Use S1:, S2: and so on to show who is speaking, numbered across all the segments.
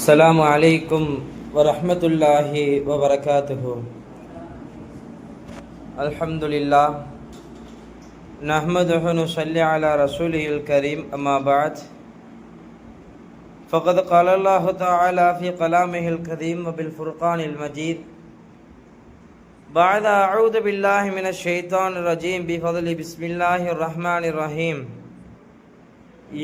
S1: السلام عليكم ورحمة الله وبركاته. الحمد لله نحمده ونصلي على رسوله الكريم. أما بعد فقد قال الله تعالى في كلامه الكريم وبالفرقان المجيد بعد أعوذ بالله من الشيطان الرجيم بفضل بسم الله الرحمن الرحيم.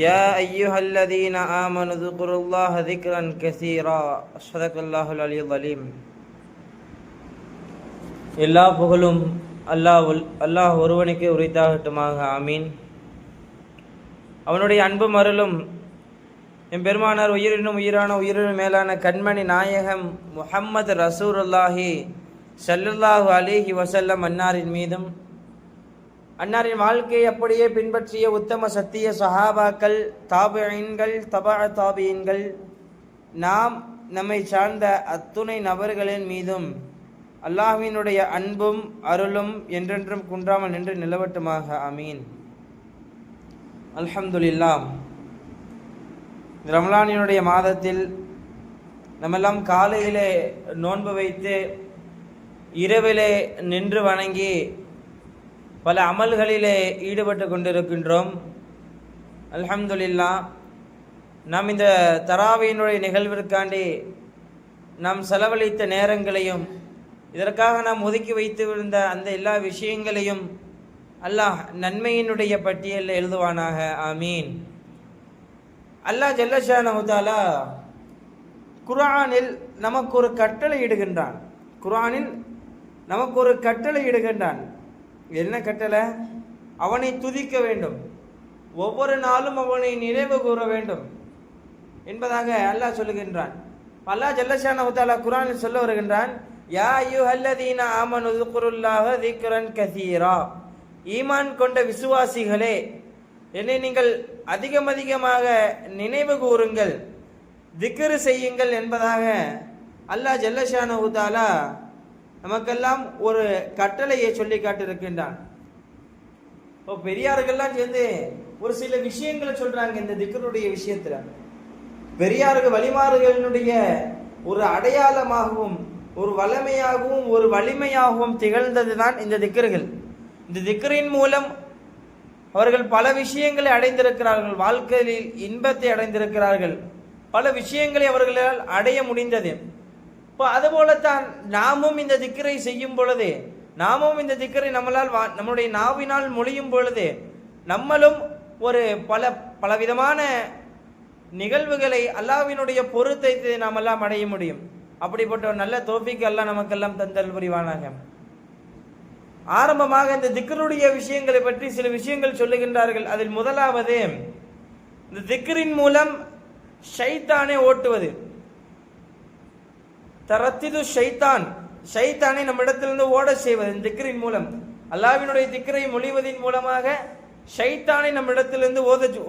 S1: يا أيها الذين آمنوا اذكروا الله ذكرا كثيرا. صدق الله العلي العظيم. எல்லா புகழும் அல்லாஹ் ஒருவனுக்கே உரித்தாகட்டுமாக. ஆமீன். அவனுடைய அன்பும் அருளும் எம்பெருமானார் உயிரினும் உயிரான உயிரினும் மேலான கண்மணி நாயகம் முஹம்மது ரசூலுல்லாஹி ஸல்லல்லாஹு அலைஹி வஸல்லம் அன்னாரின் மீதும், அன்னாரின் வாழ்க்கையை அப்படியே பின்பற்றிய உத்தம சத்திய சஹாபாக்கள், தாபிஈன்கள், தபா தாபிஈன்கள், நம்மை சார்ந்த அத்துணை நபர்களின் மீதும் அல்லாஹ்வினுடைய அன்பும் அருளும் என்றென்றும் குன்றாமல் நின்று நிலவட்டுமாக. ஆமீன். அல்ஹம்துலில்லாஹ். ரமலானினுடைய மாதத்தில் நம்மெல்லாம் காலையிலே நோன்பு வைத்து இரவிலே நின்று வணங்கி பல அமல்களிலே ஈடுபட்டு கொண்டிருக்கின்றோம். அல்ஹம்துலில்லாஹ். நாம் இந்த தராவியினுடைய நிகழ்விற்காண்டி நாம் செலவழித்த நேரங்களையும் இதற்காக நாம் ஒதுக்கி வைத்திருந்த அந்த எல்லா விஷயங்களையும் அல்லாஹ் நன்மையினுடைய பட்டியலில் எழுதுவானாக. ஆமீன். அல்லாஹ் ஜல்லஷானஹு தஆலா குர்ஆனில் நமக்கு ஒரு கட்டளை இடுகின்றான். குர்ஆனில் நமக்கு ஒரு கட்டளை இடுகின்றான். என்ன கட்டளை? அவனை துதிக்க வேண்டும், ஒவ்வொரு நாளும் அவனை நினைவு கூற வேண்டும் என்பதாக அல்லாஹ் சொல்லுகின்றான். அல்லாஹ் ஜல்லஷானஹு தஆலா குர்ஆனில் சொல்ல வருகின்றான், யா அய்யுஹல்லதீன ஆமனு ذ்குருல்லாஹ ذிக்ரன் கஸீரா. ஈமான் கொண்ட விசுவாசிகளே, என்னை நீங்கள் அதிகமாக நினைவு கூறுங்கள், திக்ர் செய்யுங்கள் என்பதாக அல்லாஹ் ஜல்லஷானஹு தஆலா நமக்கெல்லாம் ஒரு கட்டளையை சொல்லி காட்டிருக்கின்றான். பெரியார்கள்லாம் சேர்ந்து ஒரு சில விஷயங்களை சொல்றாங்க. இந்த திக்ருடைய விஷயத்துல பெரியார்கள் வழிமாறுகளினுடைய ஒரு அடையாளமாகவும் ஒரு வல்லமையாகவும் ஒரு வலிமையாகவும் திகழ்ந்தது தான் இந்த திக்ர்கள். இந்த திக்ரின் மூலம் அவர்கள் பல விஷயங்களை அடைந்திருக்கிறார்கள், வாழ்க்கையில் இன்பத்தை அடைந்திருக்கிறார்கள், பல விஷயங்களை அவர்களால் அடைய முடிந்தது. இப்போ அதுபோலத்தான் நாமும் இந்த திக்ரை செய்யும் பொழுது, நாமும் இந்த திக்ரை நம்முடைய நாவினால் மொழியும் பொழுது நம்மளும் ஒரு பலவிதமான நிகழ்வுகளை அல்லாஹ்வினுடைய பொருத்தத்தை நாம் எல்லாம் அடைய முடியும். அப்படிப்பட்ட ஒரு நல்ல தௌஃபீக் அல்லாஹ் நமக்கெல்லாம் தந்தல் புரிவானாக. ஆரம்பமாக இந்த திக்ருடைய விஷயங்களை பற்றி சில விஷயங்கள் சொல்லுகின்றார்கள். அதில் முதலாவது, இந்த திக்ரின் மூலம் ஷைத்தானை ஓட்டுவது. தரத்திது ஷைத்தானை நம்மிடத்திலிருந்து ஓட செய்வது இந்த திக்ரின் மூலம். அல்லாஹ்வினுடைய திக்ரை மொழிவதின் மூலமாக ஷைத்தானை நம்மிடத்திலிருந்து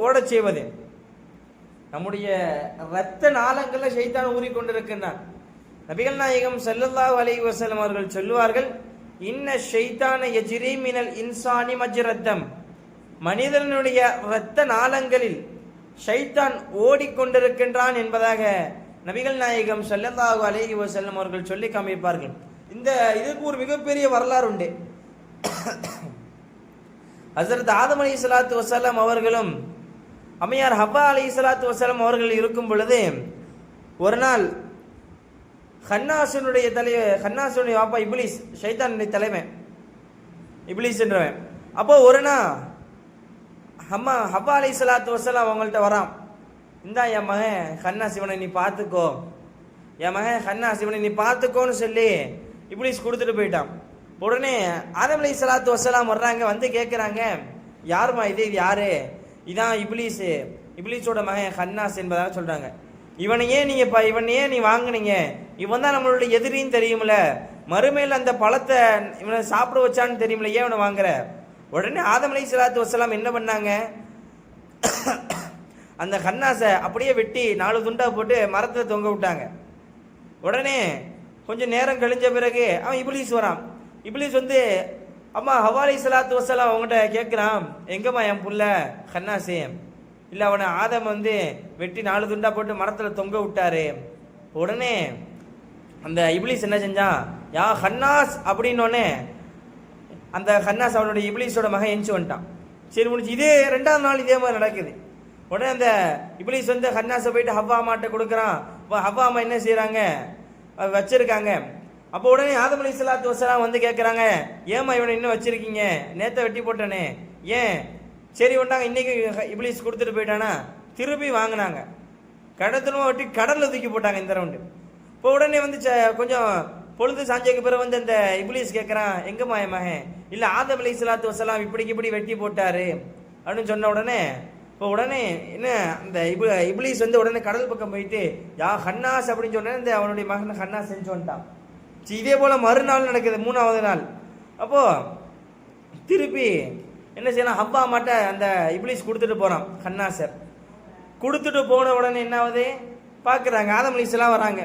S1: ஓடச் செய்வது. நம்முடைய இரத்த நாளங்களில் ஷைத்தான் ஊறிக்கொண்டிருக்கின்றான். நபிகள் நாயகம் ஸல்லல்லாஹு அலைஹி வஸல்லம் அவர்கள் சொல்லுவார்கள், இன்ன ஷைத்தான யஜ்ரி மினல் இன்சானி மஜ்ரத்தம். மனிதனுடைய இரத்த நாளங்களில் ஷைத்தான் ஓடிக்கொண்டிருக்கின்றான் என்பதாக நபிகள் நாயகம் ஸல்லல்லாஹு அலைஹி வஸல்லம் அவர்கள் சொல்லி காமிப்பார்கள். இதுக்கு ஒரு மிகப்பெரிய வரலாறு உண்டு. ஹஸரத் ஆதம் அலைஹிஸ்ஸலாத்து வஸலாம் அவர்களும் அம்மையார் ஹவ்வா அலைஹிஸ்ஸலாத்து வஸலாம் அவர்கள் இருக்கும் பொழுது ஒரு நாள் ஹன்னாசுடைய வாப்பா இப்லீஸ், ஷைத்தானுடைய தலைவன் இப்லீஸ் என்றவன். அப்போ ஒரு நாள் ஹவ்வா அலைஹிஸ்ஸலாத்து வஸலாம் அவங்கள்ட்ட வரான், இந்தா என் மகன் ஹன்னாஸ் இவனை நீ பார்த்துக்கோ, என் மகன் ஹன்னாஸ் இவனை நீ பார்த்துக்கோன்னு சொல்லி இப்லீஸ் கொடுத்துட்டு போயிட்டான். உடனே ஆதம் அலைஹிஸ்ஸலாத்து வஸலாம் வர்றாங்க, வந்து கேட்குறாங்க, யாருமா இது யாரு? இதான் இப்லீஸோட மகன் ஹன்னாஸ் என்பதாக சொல்றாங்க. இவனையே நீ வாங்குனீங்க, இவன் தான் நம்மளுடைய எதிரின்னு தெரியுமில்ல, மறுமையில் அந்த பழத்தை இவனை சாப்பிட வச்சான்னு தெரியுமில்ல, ஏன் இவனை வாங்குற? உடனே ஆதம் அலைஹிஸ்ஸலாத்து வஸலாம் என்ன பண்ணாங்க, அந்த ஹன்னாஸை அப்படியே வெட்டி 4 துண்டா போட்டு மரத்தில் தொங்க விட்டாங்க. உடனே கொஞ்சம் நேரம் கழிஞ்ச பிறகு அவன் இப்லீஸ் வரான். இப்லீஸ் வந்து அம்மா ஹவ்வா அலைஹிஸ்ஸலாத்து வஸலாம் அவங்ககிட்ட கேட்குறான், எங்கம்மா என் புள்ள ஹன்னாஸே? இல்லை அவனை ஆதம் வந்து வெட்டி 4 துண்டா போட்டு மரத்தில் தொங்க விட்டாரு உடனே அந்த இப்லீஸ் என்ன செஞ்சான், யா ஹன்னாஸ் அப்படின்னோடனே அந்த ஹன்னாஸ் அவனுடைய இப்லீஸோட மகன் எஞ்சி வந்துட்டான். சரி முடிச்சு. இதே 2வது நாள் இதே மாதிரி நடக்குது. உடனே அந்த இப்லீஸ் வந்து ஹன்னாஸை போயிட்டு ஹவ்வா அம்மாட்ட கொடுக்குறான். ஹவ்வா அம்மா என்ன செய்கிறாங்க, வச்சிருக்காங்க. அப்போ உடனே ஆதம் அலைஹிஸ்ஸலாத்து வஸ்ஸலாம் வந்து கேட்குறாங்க, ஏமா இவனை இன்னும் வச்சிருக்கீங்க, நேற்றை வெட்டி போட்டானே ஏன்? சரி ஒன்றாங்க, இன்னைக்கு இப்லீஸ் கொடுத்துட்டு போயிட்டானா, திருப்பி வாங்கினாங்க. கடத்தனமாக வெட்டி கடலில் தூக்கி போட்டாங்க இந்த ரவுண்டு. இப்போ உடனே வந்து கொஞ்சம் பொழுது சாஞ்சதுக்கு பிறகு வந்து அந்த இப்லீஸ் கேட்குறான், எங்கம்மா என் மகன்? இல்லை ஆதம் அலைஹிஸ்ஸலாத்து வஸ்ஸலாம் இப்படி வெட்டி போட்டாரு அப்படின்னு சொன்ன உடனே இப்போ உடனே என்ன அந்த இப்லீஸ் வந்து உடனே கடல் பக்கம் போயிட்டு யா ஹன்னாஸ் அப்படின்னு சொன்னேன். இந்த அவனுடைய மகன் ஹன்னாஸ் செஞ்சு வந்துட்டான். இதே போல மறுநாள் நடக்குது, 3வது நாள். அப்போ திருப்பி என்ன செய்யலாம், ஹவ்வா மாட்ட அந்த இப்லீஸ் கொடுத்துட்டு போறான். ஹன்னாசர் கொடுத்துட்டு போன உடனே என்ன ஆகுது, பார்க்குறாங்க ஆதம் அலைஹிஸ்ஸலாம் வராங்க.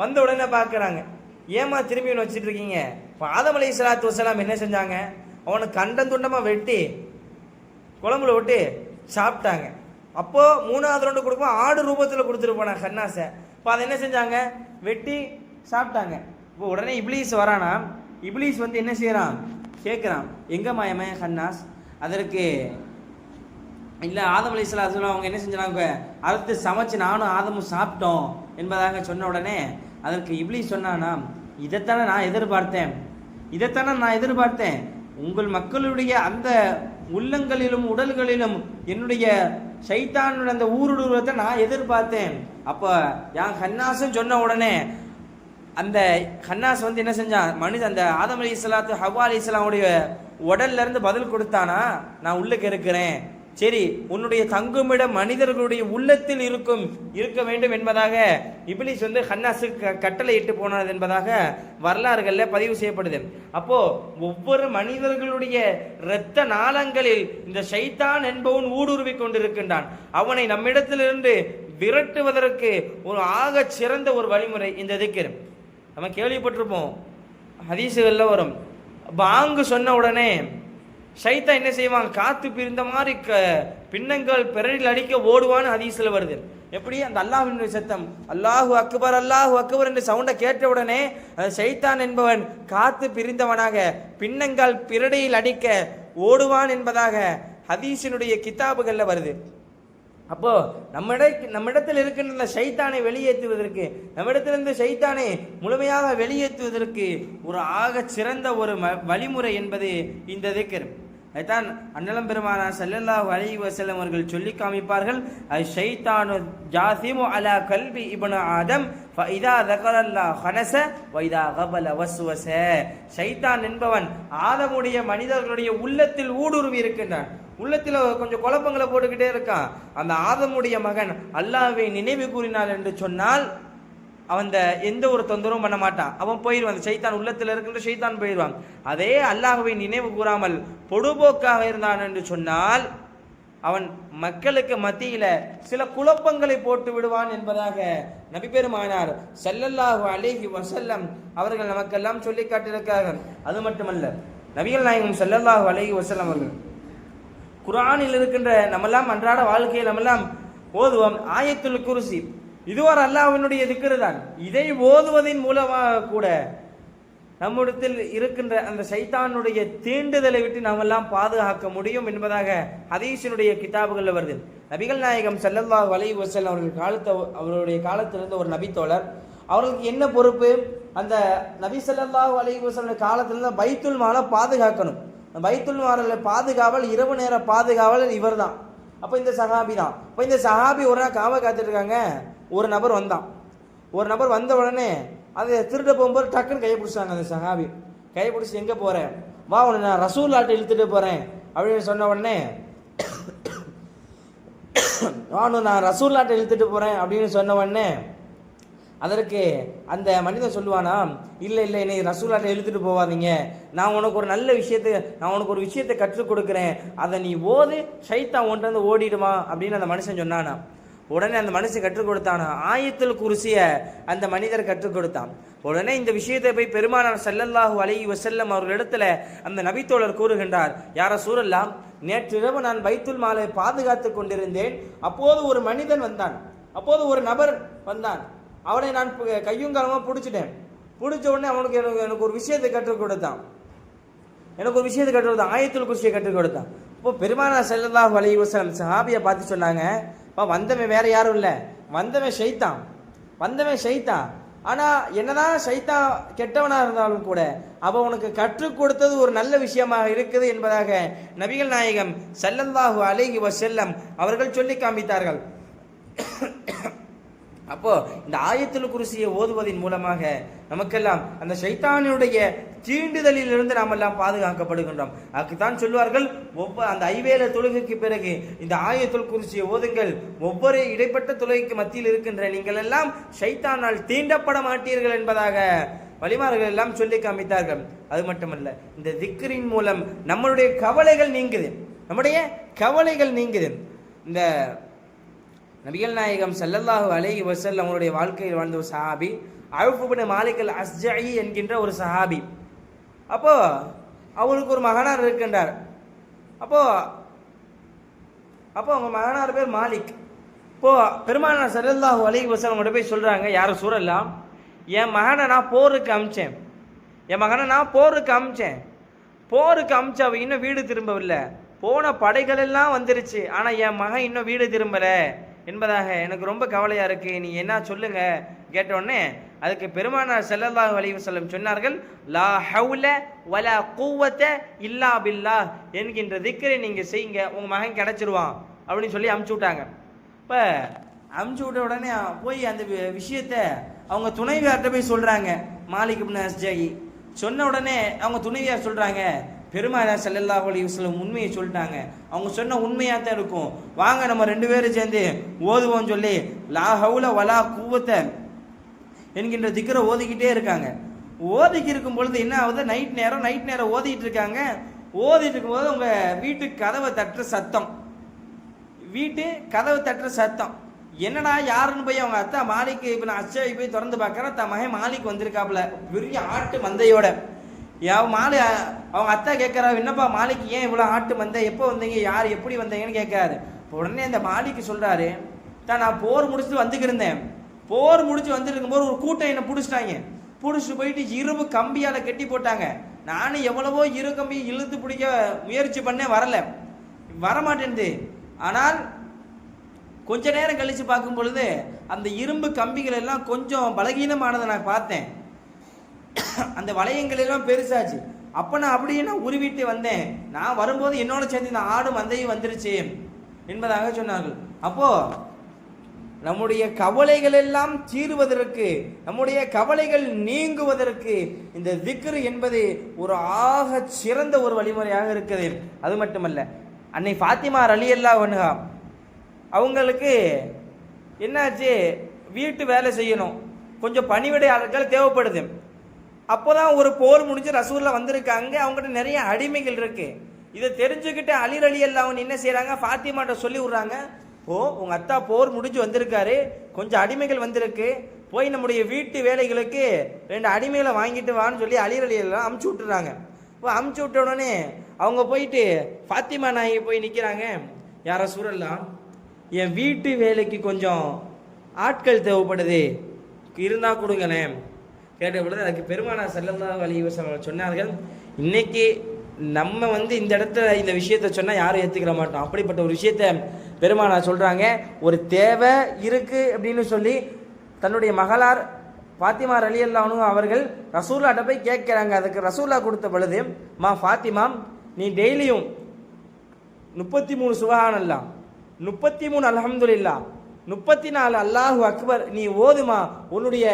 S1: வந்த உடனே பார்க்குறாங்க, ஏமா திரும்பி வச்சுட்டு இருக்கீங்க? இப்போ ஆதம் அலைஹிஸ்ஸலாத்து வஸ்ஸலாம் என்ன செஞ்சாங்க, அவனுக்கு கண்டம் துண்டமாக வெட்டி குழம்புல விட்டு சாப்பிட்டாங்க. அப்போ 3வது ரவுண்டு கொடுக்கும் ஆடு ரூபத்தில் கொடுத்துட்டு போனாங்க ஹன்னாஸை. இப்போ அதை என்ன செஞ்சாங்க, வெட்டி சாப்பிட்டாங்க. இப்போ உடனே இப்லீஸ் வரானா, இப்லீஸ் வந்து என்ன செய்யறான், கேட்குறான், எங்க மாயமே ஹன்னாஸ்? அதற்கு இல்லை ஆதம் அலைஹிஸ்ஸலாம் அவங்க என்ன செஞ்சாங்க, அறுத்து சமைச்சு நானும் ஆதமும் சாப்பிட்டோம் என்பதாக சொன்ன உடனே அதற்கு இப்லீஸ் சொன்னானா, இதைத்தானே நான் எதிர்பார்த்தேன். உங்கள் மக்களுடைய அந்த உள்ளங்களிலும் உடல்களிலும் என்னுடைய ஷைத்தானுடைய அந்த ஊருடுவத்தை நான் எதிர்பார்த்தேன். அப்போ யான் ஹன்னாஸும் சொன்ன உடனே அந்த ஹன்னாஸ் வந்து என்ன செஞ்சான், அந்த ஆதம் அலைஹிஸ்ஸலாத்து ஹவ்வா அலைஹிஸ்ஸலாமுடைய உடல்ல இருந்து பதில் கொடுத்தானா, நான் உள்ளுக்கு இருக்கிறேன், சரி உன்னுடைய தங்குமிடம் மனிதர்களுடைய உள்ளத்தில் இருக்க வேண்டும் என்பதாக இப்லீஸ் வந்து ஹன்னாஸுக்கு கட்டளை இட்டு போனது என்பதாக வரலாறுகளில் பதிவு செய்யப்படுது. அப்போ ஒவ்வொரு மனிதர்களுடைய இரத்த நாளங்களில் இந்த ஷைத்தான் என்பவன் ஊடுருவி கொண்டிருக்கின்றான். அவனை நம்மிடத்திலிருந்து விரட்டுவதற்கு ஒரு ஆக சிறந்த ஒரு வழிமுறை இந்த திக்ர். நம்ம கேள்விப்பட்டிருப்போம், ஹதீஸுகளில் வரும், பாங்கு சொன்ன உடனே ஷைத்தான் என்ன செய்வான், காத்து பிரிந்த மாதிரி பின்னங்கள் பிறரில் அடிக்க ஓடுவான்னு ஹதீஸில் வருது. எப்படி அந்த அல்லாஹ்வினுடைய சத்தம் அல்லாஹு அக்பர் என்று சவுண்டை கேட்ட உடனே ஷைத்தான் என்பவன் காத்து பிரிந்தவனாக பின்னங்கள் பிறடியில் அடிக்க ஓடுவான் என்பதாக ஹதீஸினுடைய கிதாபுகளில் வருது. அப்போ நம்மிடத்தில் இருக்கின்ற ஷைத்தானை வெளியேற்றுவதற்கு, நம்மிடத்திலிருந்து ஷைத்தானை முழுமையாக வெளியேற்றுவதற்கு ஒரு ஆக சிறந்த ஒரு வழிமுறை என்பது இந்த திக்ர். அதைத்தான் அன்னலம் பெருமானார் ஸல்லல்லாஹு அலைஹி வஸல்லம் அவர்கள் சொல்லி காமிப்பார்கள், ஷைத்தானு ஜாசிமு அலா கல்பி இப்னு ஆதம் ஃபஇதா ذكرல்லாஹ் ஹனஸ வைதா கபல வஸ்வஸ. ஷைத்தான் என்பவன் ஆதமுடைய மனிதர்களுடைய உள்ளத்தில் ஊடுருவி இருக்கின்றான். உள்ளத்தில் கொஞ்சம் குழப்பங்களை போட்டுக்கிட்டே இருக்கான். அந்த ஆதமுடைய மகன் அல்லாஹ்வை நினைவு கூறினார் என்று சொன்னால் அவன் எந்த ஒரு தொந்தரவும் பண்ண மாட்டான், அவன் போயிடுவான். அந்த ஷைத்தான் உள்ளத்தில் இருக்கின்ற ஷைத்தான் போயிடுவான். அதே அல்லாஹ்வை நினைவு கூறாமல் பொடுபோக்காக இருந்தான் என்று சொன்னால் அவன் மக்களுக்கு மத்தியில சில குழப்பங்களை போட்டு விடுவான் என்பதாக நபி பெருமானார் ஸல்லல்லாஹு அலைஹி வஸல்லம் அவர்கள் நமக்கெல்லாம் சொல்லி காட்டியிருக்கிறார்கள். அது மட்டுமல்ல, நபிகள் நாயகம் ஸல்லல்லாஹு அலைஹி வஸல்லம் அவர்கள் குர்ஆனில் இருக்கின்ற நம்மெல்லாம் அன்றாட வாழ்க்கையில் நம்மெல்லாம் ஓதுவோம் ஆயத்துல் குர்சி, இதுவரை அல்லாஹ்வினுடைய திக்ர் தான். இதை ஓதுவதின் மூலமாக கூட நம்மிடத்தில் இருக்கின்ற அந்த ஷைத்தானுடைய தீண்டுதலை விட்டு நாமெல்லாம் பாதுகாக்க முடியும் என்பதாக ஹதீஸினுடைய கிதாபுகளில் வருது. நபிகள் நாயகம் ஸல்லல்லாஹு அலைஹி வஸல்லம் அவருடைய காலத்திலிருந்து ஒரு நபி தோழர், அவர்களுக்கு என்ன பொறுப்பு, அந்த நபி ஸல்லல்லாஹு அலைஹி வஸல்லம் காலத்திலிருந்து பைத்துல் மாலை பாதுகாக்கணும். பைத்துல் மாலை பாதுகாவல், இரவு நேர பாதுகாவலர் இவர் தான். அப்போ இந்த சஹாபி தான். இப்போ இந்த சஹாபி ஒரு நாள் காவ காத்துட்டு இருக்காங்க. ஒரு நபர் வந்த உடனே அதை திருட போகும்போது டக்குன்னு கையை பிடிச்சாங்க. அந்த சஹாபி கையை பிடிச்சி, எங்கே போகிறேன், வா உன்னை நான் ரசூலுல்லாஹ்ட்ட இழுத்துட்டு போகிறேன் அப்படின்னு சொன்ன உடனே, நான் ரசூலுல்லாஹ்ட்ட இழுத்துட்டு போகிறேன் அப்படின்னு சொன்ன உடனே அதற்கு அந்த மனிதன் சொல்லுவானா, இல்லை என்னை ரசூலுல்லாஹ்ட்ட இழுத்துட்டு போவாதீங்க, நான் உனக்கு ஒரு விஷயத்தை கற்றுக் கொடுக்குறேன், அதை நீ ஓது, ஷைத்தான் ஒன்று வந்து ஓடிடுமா அப்படின்னு அந்த மனுஷன் சொன்னானா. உடனே அந்த மனுஷன் கற்றுக் கொடுத்தானா, ஆயத்துல் குர்சிய அந்த மனிதர் கற்றுக் கொடுத்தான். உடனே இந்த விஷயத்தை போய் பெருமானார் ஸல்லல்லாஹு அலைஹி வஸல்லம் அவர்களிடத்துல அந்த நபித்தோழர் கூறுகின்றார், யா ரசூலல்லாஹ், நேற்றிரவு நான் பைத்துல் மாலை பாதுகாத்து கொண்டிருந்தேன். அப்போது ஒரு மனிதன் வந்தான், அப்போது ஒரு நபர் வந்தான். அவனை நான் கையும் காலமாக பிடிச்சிட்டேன். பிடிச்ச உடனே அவனுக்கு எனக்கு ஒரு விஷயத்தை கற்றுக் கொடுத்தான். ஆயத்துல் குர்சியை கற்றுக் கொடுத்தான். இப்போ பெருமானார் ஸல்லல்லாஹு அலைஹி வஸல்லம் சஹாபியை பார்த்து சொன்னாங்க, வந்தவன் வேற யாரும் இல்லை, வந்தவன் ஷைத்தான். ஆனா என்னதான் ஷைத்தான் கெட்டவனா இருந்தாலும் கூட அவன் உனக்கு கற்றுக் கொடுத்தது ஒரு நல்ல விஷயமாக இருக்குது என்பதாக நபிகள் நாயகம் ஸல்லல்லாஹு அலைஹி வஸல்லம் அவர்கள் சொல்லி காண்பித்தார்கள். அப்போ இந்த ஆயத்துல் குர்சியை ஓதுவதன் மூலமாக நமக்கெல்லாம் அந்த ஷைத்தானுடைய தீண்டுதலில் இருந்து நாம் எல்லாம் பாதுகாக்கப்படுகின்றோம். அதுக்குத்தான் சொல்வார்கள், அந்த ஐவேளை தொழுகைக்கு பிறகு இந்த ஆயத்துல் குர்சியை ஓதுங்கள், ஒவ்வொரு இடைப்பட்ட தொழுகைக்கு மத்தியில் இருக்கின்ற நீங்கள் எல்லாம் ஷைத்தானால் தீண்டப்பட மாட்டீர்கள் என்பதாக வலிமார்கள் எல்லாம் சொல்லி காமித்தார்கள். அது மட்டுமல்ல, இந்த திக்ரின் மூலம் நம்மளுடைய கவலைகள் நீங்குது. இந்த நபிகள் நாயகம் ஸல்லல்லாஹு அலைஹி வஸல்லம் அவருடைய வாழ்க்கையில் வாழ்ந்த ஒரு சஹாபி அவுஃப் இப்னு மாலிக் அல் அஸ்ஜஇ என்கின்ற ஒரு சஹாபி. அப்போ அவருக்கு ஒரு மகனார் இருக்கின்றார். அப்போ அவங்க மகனார் பேர் மாலிக். இப்போ பெருமானார் ஸல்லல்லாஹு அலைஹி வஸல்லம் அவங்கள்ட்ட போய் சொல்றாங்க, யார சூழல்லாம் என் மகனை நான் போருக்கு அமிச்சேன். அவ இன்னும் வீடு திரும்பவில்லை. போன படைகள் எல்லாம் வந்துருச்சு, ஆனா என் மகன் இன்னும் வீடு திரும்பல என்பதாக எனக்கு ரொம்ப கவலையா இருக்கு, நீ என்ன சொல்லுங்க கேட்டோடனே அதுக்கு பெருமானார் ஸல்லல்லாஹு அலைஹி வஸல்லம் சொன்னார்கள், லா ஹவுல வலா குவத இல்லா பில்லாஹ் என்கின்ற திக்ரை நீங்க செய்யுங்க, உங்க மகன் கிடைச்சிருவான் அப்படின்னு சொல்லி அமுச்சு விட்டாங்க. இப்ப அமுச்சு விட்ட உடனே போய் அந்த விஷயத்த அவங்க துணைவியார்கிட்ட போய் சொல்றாங்க. மாலிக் இப்னு அஸ்ஜஇ சொன்ன உடனே அவங்க துணைவியார் சொல்றாங்க, பெருமானார் ஸல்லல்லாஹு அலைஹி வஸல்லம் உண்மையை சொல்லிட்டாங்க, அவங்க சொன்ன உண்மையாக தான் இருக்கும், வாங்க நம்ம 2 பேரும் சேர்ந்து ஓதுவோம் சொல்லி லா ஹவுல வலா குவத என்கின்ற திக்ரை ஓதிக்கிட்டே இருக்காங்க. இருக்கும் பொழுது என்ன ஆகுது, நைட் நேரம் ஓதிட்டு இருக்காங்க. ஓதிட்டு இருக்கும்போது உங்க வீட்டு கதவை தட்டுற சத்தம் என்னடா யாருன்னு போய் அவங்க அத்தா மாலிக் இப்னு அஸ்ஜஇ போய் திறந்து பார்க்கற, தன் மகன் மாலிக் வந்திருக்காப்புல பெரிய ஆட்டு மந்தையோட. அவங்க அத்தா கேட்கறா, என்னப்பா மாலிக் ஏன் இவ்வளவு ஆட்டு மந்தை, எப்போ வந்தீங்க, யார் எப்படி வந்தீங்கன்னு கேட்காரு. உடனே அந்த மாலிக் சொல்றாரு, நான் போர் முடிச்சுட்டு வந்துக்கிருந்தேன், வந்துருக்கும்போது ஒரு கூட்டம் என்ன பிடிச்சிட்டு போயிட்டு இரும்பு கம்பியால கட்டி போட்டாங்க. நானும் எவ்வளவோ இரு கம்பி இழுத்து பிடிக்க முயற்சி பண்ணேன், வரமாட்டேன்து. ஆனால் கொஞ்ச நேரம் கழிச்சு பார்க்கும் பொழுது அந்த இரும்பு கம்பிகள் எல்லாம் கொஞ்சம் பலகீனமானதை நான் பார்த்தேன், அந்த வளையங்கள் எல்லாம் பெருசாச்சு. அப்ப நான் அப்படியே உருவிட்டு வந்தேன், நான் வரும்போது என்னோட சேர்ந்து இந்த ஆடு மந்தையும் வந்துருச்சு என்பதாக சொன்னார்கள். அப்போ நம்முடைய கவலைகள் எல்லாம் தீருவதற்கு, நம்முடைய கவலைகள் நீங்குவதற்கு இந்த திக்ர் என்பது ஒரு ஆக சிறந்த ஒரு வழிமுறையாக இருக்குது. அது மட்டுமல்ல, அன்னை ஃபாத்திமா ரலியல்லாஹு அன்ஹா அவங்களுக்கு என்னாச்சு, வீட்டு வேலை செய்யணும், கொஞ்சம் பணிவிடையாளர்கள் தேவைப்படுது. அப்போதான் ஒரு போர் முடிஞ்சு ரசூலுல்லாஹ் வந்திருக்காங்க, அவங்ககிட்ட நிறைய அடிமைகள் இருக்கு. இதை தெரிஞ்சுக்கிட்டு அலி ரலியல்லாஹு அன்ஹு என்ன செய்யறாங்க, ஃபாத்திமாட்ட சொல்லி விடுறாங்க, உங்க அத்தா போர் முடிஞ்சு வந்திருக்காரு, கொஞ்சம் அடிமைகள் வந்திருக்கு, போய் நம்முடைய வீட்டு வேலைகளுக்கு 2 அடிமைகளை வாங்கிட்டு வான்னு சொல்லி அலி ரலியல்லாஹு அமுச்சு விட்டுறாங்க. அமுச்சு விட்ட உடனே அவங்க போயிட்டு ஃபாத்திமா நாயகி போய் நிற்கிறாங்க, யா ரசூலல்லாஹ் என் வீட்டு வேலைக்கு கொஞ்சம் ஆட்கள் தேவைப்படுது, இருந்தா கொடுங்களேன் கேட்ட பொழுது அதுக்கு பெருமானார் ஸல்லல்லாஹு அலைஹி வஸல்லம் சொன்னார்கள், இன்னைக்கு நம்ம இந்த இடத்துல இந்த விஷயத்த சொன்னா யாரும் ஏத்துக்கிற மாட்டோம். அப்படிப்பட்ட ஒரு விஷயத்த பெருமானார் சொல்றாங்க. ஒரு தேவை இருக்கு அப்படின்னு சொல்லி தன்னுடைய மகளார் ஃபாத்திமா ரலியல்லாஹு அன்ஹா அவர்கள் ரசூலுல்லாஹ்ட்ட போய் கேட்கிறாங்க. அதுக்கு ரசூலுல்லாஹ் கொடுத்த பொழுது, ஃபாத்திமா நீ டெய்லியும் 33 சுப்ஹானல்லாஹ், 33 அல்ஹம்துலில்லாஹ், 34 அல்லாஹு அக்பர் நீ ஓதுமா, உன்னுடைய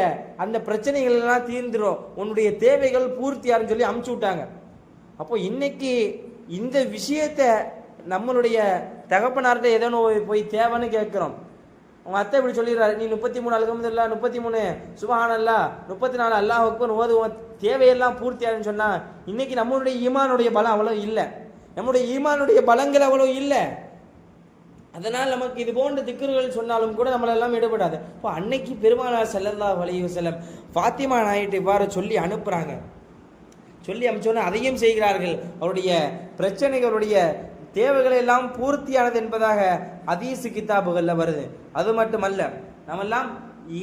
S1: அந்த பிரச்சனைகள் எல்லாம் தீர்ந்துடும், உன்னுடைய தேவைகள் பூர்த்தியாருன்னு சொல்லி அமுச்சு விட்டாங்க. அப்போ இன்னைக்கு இந்த விஷயத்த நம்மளுடைய தகப்பனார்கிட்ட ஏதோ போய் தேவைன்னு கேட்கிறோம். உங்க அத்தை இப்படி சொல்லிடுறாரு, நீ 33 அல்ஹம்துலில்லாஹ், 33 சுப்ஹானல்லாஹ், 34 அல்லாஹு அக்பர் ஓதுவோம், தேவையெல்லாம் பூர்த்தியாருன்னு சொன்னா இன்னைக்கு நம்மளுடைய ஈமானுடைய பலம் அவ்வளவு இல்லை, நம்முடைய ஈமானுடைய பலங்கள் அவ்வளவு இல்லை. அதனால் நமக்கு இது போன்ற திக்ர்கள் சொன்னாலும் கூட நம்மளெல்லாம் ஈடுபடாது. இப்போ அன்னைக்கு பெருமானார் ஸல்லல்லாஹு அலைஹி வஸல்லம் ஃபாத்திமா நாயிட்டு இவ்வாறு சொல்லி அனுப்புறாங்க. சொல்லி அனுப்பிச்சோன்னா அதையும் செய்கிறார்கள். அவருடைய பிரச்சனைகளுடைய தேவைகளை எல்லாம் பூர்த்தியானது என்பதாக ஹதீஸ் கிதாபுகளில் வருது. அது மட்டுமல்ல, நம்மெல்லாம்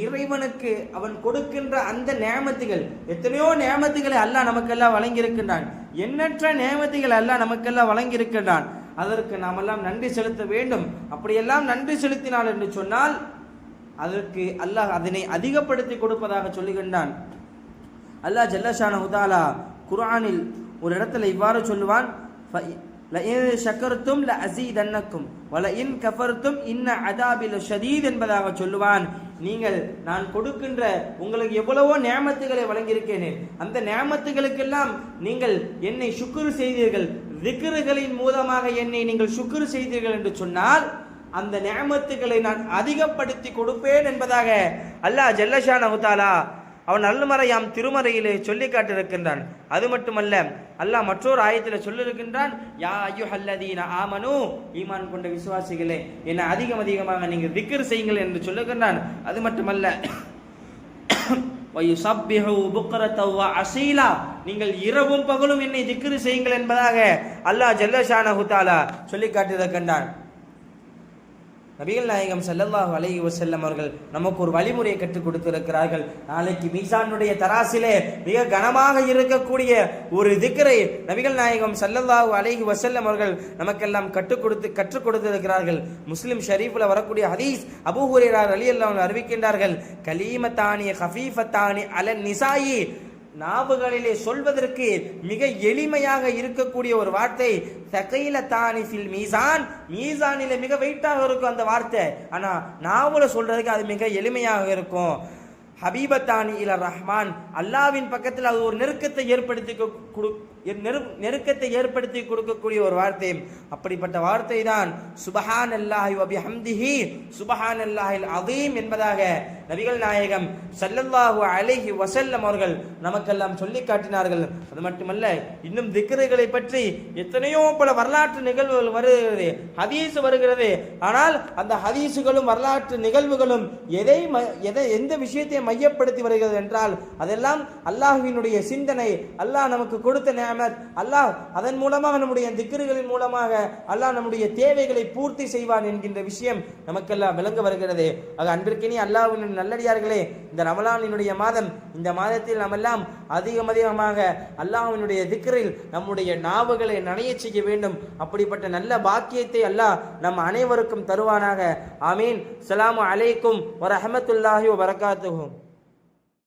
S1: இறைவனுக்கு அவன் கொடுக்கின்ற அந்த நேமத்துகள், எத்தனையோ நேமத்துகளை அல்லாஹ் நமக்கெல்லாம் வழங்கியிருக்கின்றான், எண்ணற்ற நேமத்துகள் அல்லாஹ் நமக்கெல்லாம் வழங்கியிருக்கின்றான். அதற்கு நாமெல்லாம் நன்றி செலுத்த வேண்டும். அப்படியெல்லாம் நன்றி செலுத்தினால் என்று சொன்னால் அதற்கு அல்லாஹ் அதனை அதிகப்படுத்தி கொடுப்பதாக சொல்லுகின்றான். அல்லாஹ் ஜல்லஷானஹு தஆலா குர்ஆனில் ஒரு இடத்துல இவ்வாறு சொல்லுவான், லஇன் ஷக்கர்தும் லஅஸீதன்னக்கும் வலஇன் கஃபர்தும் இன்ன அஸாபி லஷதீத் என்பதாக சொல்லுவான். நீங்கள் நான் கொடுக்கின்ற உங்களுக்கு எவ்வளவோ நியாமத்துகளை வழங்கியிருக்கேனே, அந்த நியாமத்துகளுக்கெல்லாம் நீங்கள் என்னை சுக்ர் செய்தீர்கள், திக்ருகளின் மூலமாக என்னை நீங்கள் சுக்ர் செய்தீர்கள் என்று சொன்னால் அந்த நியாமத்துகளை நான் அதிகப்படுத்தி கொடுப்பேன் என்பதாக அல்லாஹ் ஜல்லஷானஹு தஆலா அவன் நல்லமறையாம் திருமறையிலே சொல்லி காட்டியிருக்கின்றான். அது மட்டுமல்ல, அல்லாஹ் மற்றொரு ஆயத்தில் சொல்லியிருக்கின்றான், யா அய்யுஹல்லதீன ஆமனு, ஈமான் கொண்ட விசுவாசிகளே என்னை அதிகமாக நீங்கள் திக்ர் செய்யுங்கள் என்று சொல்லுகின்றான். அது மட்டுமல்ல, வயுஸப்பிஹு புக்ரத்தவ அஸீலா, நீங்கள் இரவும் பகலும் என்னை திக்ர் செய்யுங்கள் என்பதாக அல்லாஹ் ஜல்லஷானஹு தஆலா சொல்லி காட்டியிருக்கின்றான். நபிகள் நாயகம் ஸல்லல்லாஹு அலைஹி வஸல்லம் அவர்கள் நமக்கு ஒரு வழிமுறையை கற்றுக் கொடுத்திருக்கிறார்கள். நாளைக்கு மீசானுடைய தராசிலே மிக கனமாக இருக்கக்கூடிய ஒரு திக்ரை நபிகள் நாயகம் ஸல்லல்லாஹு அலைஹி வஸல்லம் அவர்கள் நமக்கெல்லாம் கற்றுக் கொடுத்திருக்கிறார்கள். முஸ்லிம் ஷரீஃபில் வரக்கூடிய ஹதீஸ், அபூ ஹுரைரா ரலியல்லாஹு அன்ஹு அறிவிக்கின்றார்கள், கலீமத்தானி ஹஃபீஃபத்தானி அலன் நிசாயி, நாவுகளிலே சொல்வதற்கு மிக எளிமையாக இருக்கக்கூடிய ஒரு வார்த்தை, தகைலத்தானி ஃபில் மீசான், மீசானிலே மிக வெயிட்டாக இருக்கும் அந்த வார்த்தை, ஆனா நாவுல சொல்றதுக்கு அது மிக எளிமையாக இருக்கும். ஹபீபத்தானி இல ரஹ்மான், அல்லாவின் பக்கத்தில் அது ஒரு நெருக்கத்தை ஏற்படுத்தி கொடுக்கக்கூடிய ஒரு வார்த்தை. அப்படிப்பட்ட வார்த்தை தான் சுபஹானல்லாஹி வ பிஹம்திஹி சுபஹானல்லாஹில் அஸீம் என்பதாக நபிகள் நாயகம் ஸல்லல்லாஹு அலைஹி வஸல்லம் அவர்கள் நமக்கெல்லாம் சொல்லி காட்டினார்கள். அது மட்டுமல்ல, இன்னும் திக்ருகளை பற்றி எத்தனையோ பல வரலாற்று நிகழ்வுகள் வருகிறது, ஹதீஸ் வருகிறது. ஆனால் அந்த ஹதீஸுகளும் வரலாற்று நிகழ்வுகளும் எந்த விஷயத்தை மையப்படுத்தி வருகிறது என்றால் அதெல்லாம் அல்லாஹ்வினுடைய சிந்தனை, அல்லாஹ் நமக்கு கொடுத்த நிஅமத், அல்லாஹ் அதன் மூலமாக நம்முடைய திக்ருகளின் மூலமாக அல்லாஹ் நம்முடைய தேவைகளை பூர்த்தி செய்வான் என்கின்ற விஷயம் நமக்கெல்லாம் விளங்க வருகிறது. ஆக அன்பிற்கினி அல்லாஹ்வின் நல்லடியார்களே, இந்த ரமலானினுடைய மாதம், இந்த மாதத்தில் நாம் எல்லாம் அதிகமாக அல்லாஹ்வினுடைய திக்ரில் நம்முடைய நாவுகளை நனைய செய்ய வேண்டும். அப்படிப்பட்ட நல்ல பாக்கியத்தை அல்லாஹ் நம் அனைவருக்கும் தருவானாக. ஆமீன். ஸலாமு அலைக்கும் வ ரஹ்மத்துல்லாஹி வ பரகாத்துஹு.